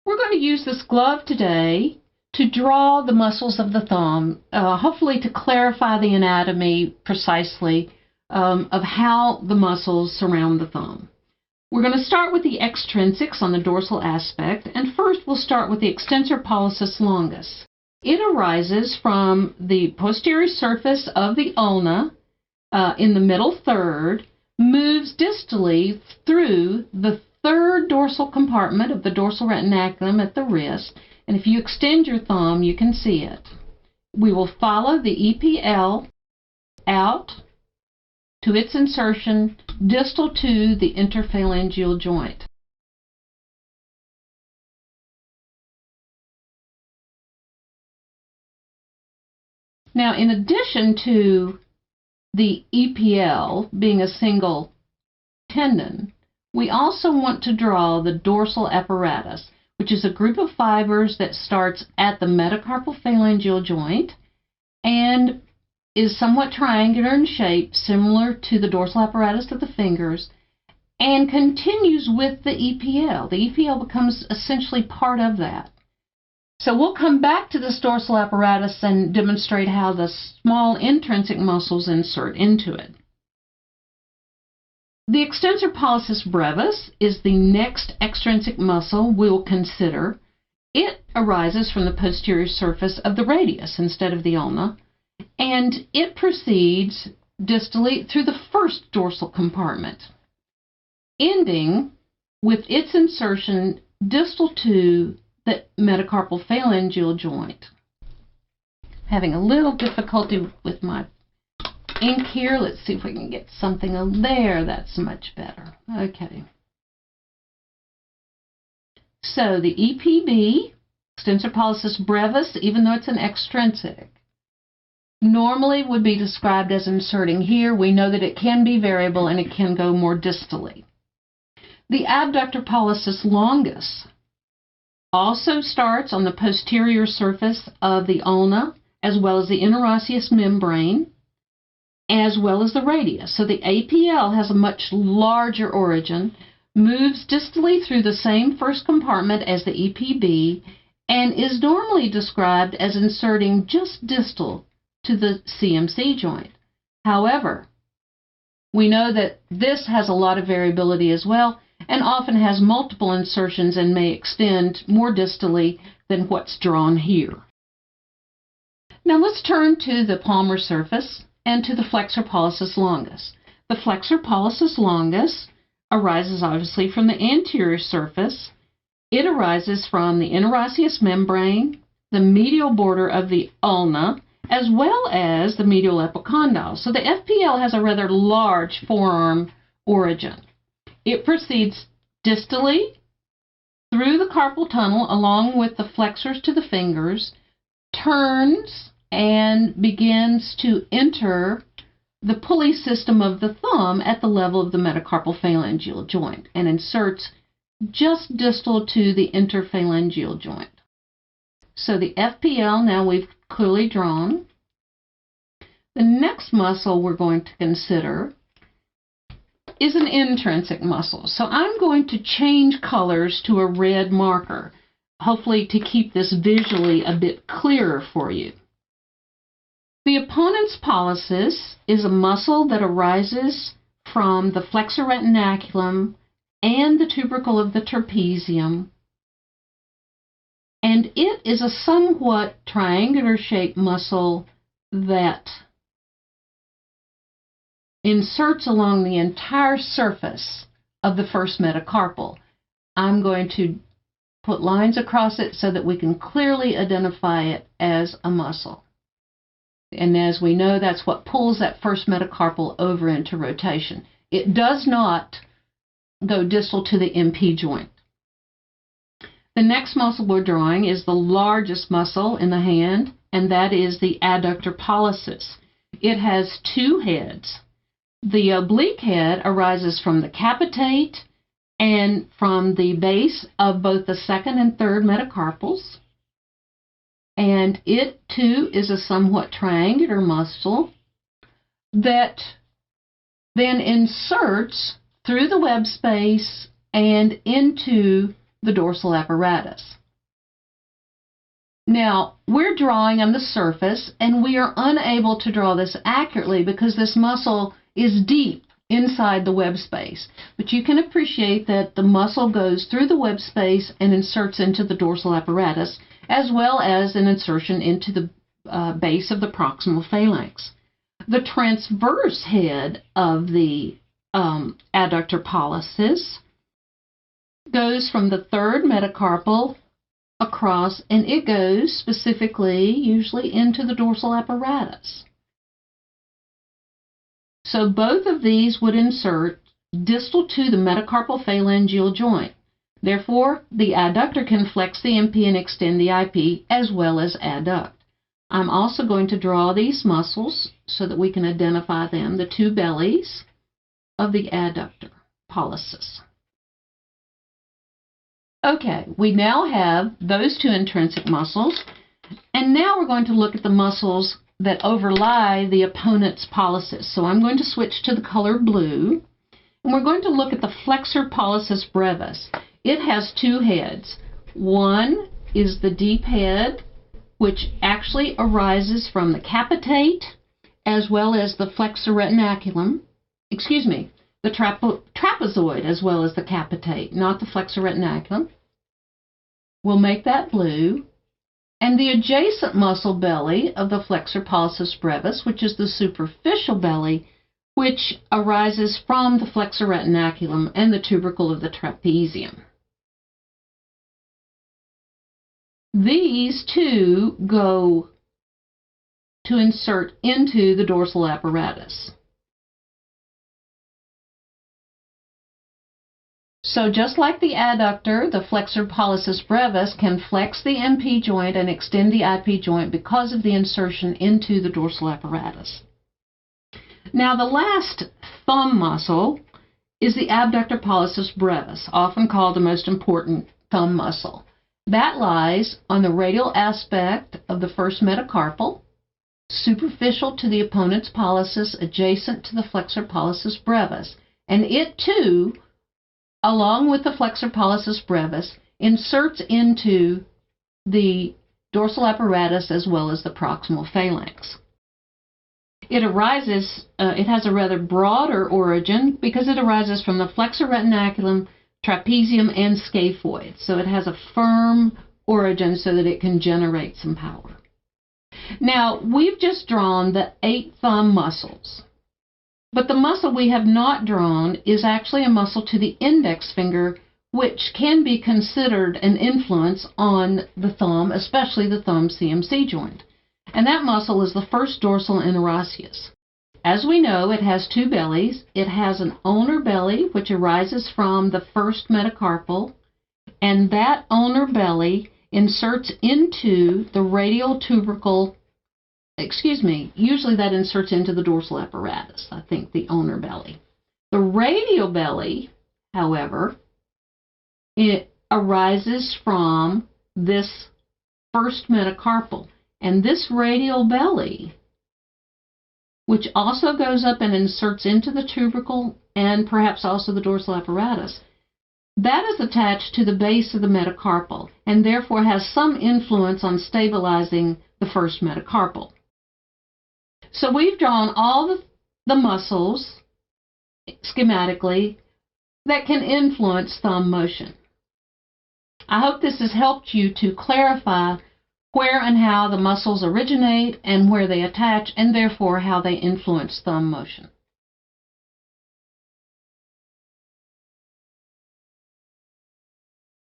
We're going to use this glove today to draw the muscles of the thumb, hopefully to clarify the anatomy precisely of how the muscles surround the thumb. We're going to start with the extrinsics on the dorsal aspect, and first we'll start with the extensor pollicis longus. It arises from the posterior surface of the ulna in the middle third, moves distally through the third dorsal compartment of the dorsal retinaculum at the wrist, and if you extend your thumb, you can see it. We will follow the EPL out to its insertion distal to the interphalangeal joint. Now, in addition to the EPL being a single tendon, we also want to draw the dorsal apparatus, which is a group of fibers that starts at the metacarpal phalangeal joint and is somewhat triangular in shape, similar to the dorsal apparatus of the fingers, and continues with the EPL. The EPL becomes essentially part of that. So we'll come back to this dorsal apparatus and demonstrate how the small intrinsic muscles insert into it. The extensor pollicis brevis is the next extrinsic muscle we'll consider. It arises from the posterior surface of the radius instead of the ulna, and it proceeds distally through the first dorsal compartment, ending with its insertion distal to the metacarpal phalangeal joint. Having a little difficulty with my ink here. Let's see if we can get something there. That's much better. Okay. So the EPB, extensor pollicis brevis, even though it's an extrinsic, normally would be described as inserting here. We know that it can be variable and it can go more distally. The abductor pollicis longus also starts on the posterior surface of the ulna, as well as the interosseous membrane, as well as the radius. So the APL has a much larger origin, moves distally through the same first compartment as the EPB, and is normally described as inserting just distal to the CMC joint. However, we know that this has a lot of variability as well, and often has multiple insertions and may extend more distally than what's drawn here. Now let's turn to the palmar surface and to the flexor pollicis longus. The flexor pollicis longus arises obviously from the anterior surface. It arises from the interosseous membrane, the medial border of the ulna, as well as the medial epicondyle. So the FPL has a rather large forearm origin. It proceeds distally through the carpal tunnel along with the flexors to the fingers, turns and begins to enter the pulley system of the thumb at the level of the metacarpal phalangeal joint and inserts just distal to the interphalangeal joint. So the FPL now we've clearly drawn. The next muscle we're going to consider is an intrinsic muscle. So I'm going to change colors to a red marker, hopefully to keep this visually a bit clearer for you. The opponent's pollicis is a muscle that arises from the flexor retinaculum and the tubercle of the trapezium, and it is a somewhat triangular shaped muscle that inserts along the entire surface of the first metacarpal. I'm going to put lines across it so that we can clearly identify it as a muscle. And as we know, that's what pulls that first metacarpal over into rotation. It does not go distal to the MP joint. The next muscle we're drawing is the largest muscle in the hand, and that is the adductor pollicis. It has two heads. The oblique head arises from the capitate and from the base of both the second and third metacarpals. And it, too, is a somewhat triangular muscle that then inserts through the web space and into the dorsal apparatus. Now, we're drawing on the surface, and we are unable to draw this accurately because this muscle is deep inside the web space. But you can appreciate that the muscle goes through the web space and inserts into the dorsal apparatus, as well as an insertion into the base of the proximal phalanx. The transverse head of the adductor pollicis goes from the third metacarpal across, and it goes specifically, usually, into the dorsal apparatus. So both of these would insert distal to the metacarpal phalangeal joint. Therefore, the adductor can flex the MP and extend the IP as well as adduct. I'm also going to draw these muscles so that we can identify them, the two bellies of the adductor pollicis. Okay, we now have those two intrinsic muscles, and now we're going to look at the muscles that overlie the opponent's pollicis. So I'm going to switch to the color blue, and we're going to look at the flexor pollicis brevis. It has two heads. One is the deep head, which actually arises from the capitate as well as the flexor retinaculum, the trapezoid as well as the capitate, not the flexor retinaculum. We'll make that blue. And the adjacent muscle belly of the flexor pollicis brevis, which is the superficial belly, which arises from the flexor retinaculum and the tubercle of the trapezium. These two go to insert into the dorsal apparatus. So just like the adductor, the flexor pollicis brevis can flex the MP joint and extend the IP joint because of the insertion into the dorsal apparatus. Now the last thumb muscle is the abductor pollicis brevis, often called the most important thumb muscle. That lies on the radial aspect of the first metacarpal, superficial to the opponent's pollicis, adjacent to the flexor pollicis brevis, and it too, along with the flexor pollicis brevis, inserts into the dorsal apparatus as well as the proximal phalanx. It has a rather broader origin because it arises from the flexor retinaculum, trapezium, and scaphoid. So it has a firm origin so that it can generate some power. Now, we've just drawn the 8 thumb muscles. But the muscle we have not drawn is actually a muscle to the index finger, which can be considered an influence on the thumb, especially the thumb CMC joint. And that muscle is the first dorsal interosseous. As we know, it has two bellies. It has an ulnar belly, which arises from the first metacarpal, and that ulnar belly inserts into the radial tubercle. Usually that inserts into the dorsal apparatus, I think, the ulnar belly. The radial belly, however, it arises from this first metacarpal. And this radial belly, which also goes up and inserts into the tubercle and perhaps also the dorsal apparatus, that is attached to the base of the metacarpal and therefore has some influence on stabilizing the first metacarpal. So we've drawn all the muscles schematically that can influence thumb motion. I hope this has helped you to clarify where and how the muscles originate and where they attach, and therefore how they influence thumb motion.